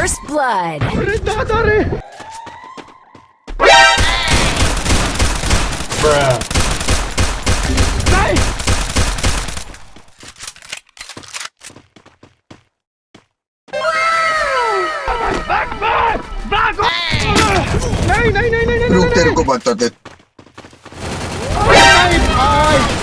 First blood. Red nakatari! Bruh. Nice! Back! Nay! Router ko ba ito? Ay!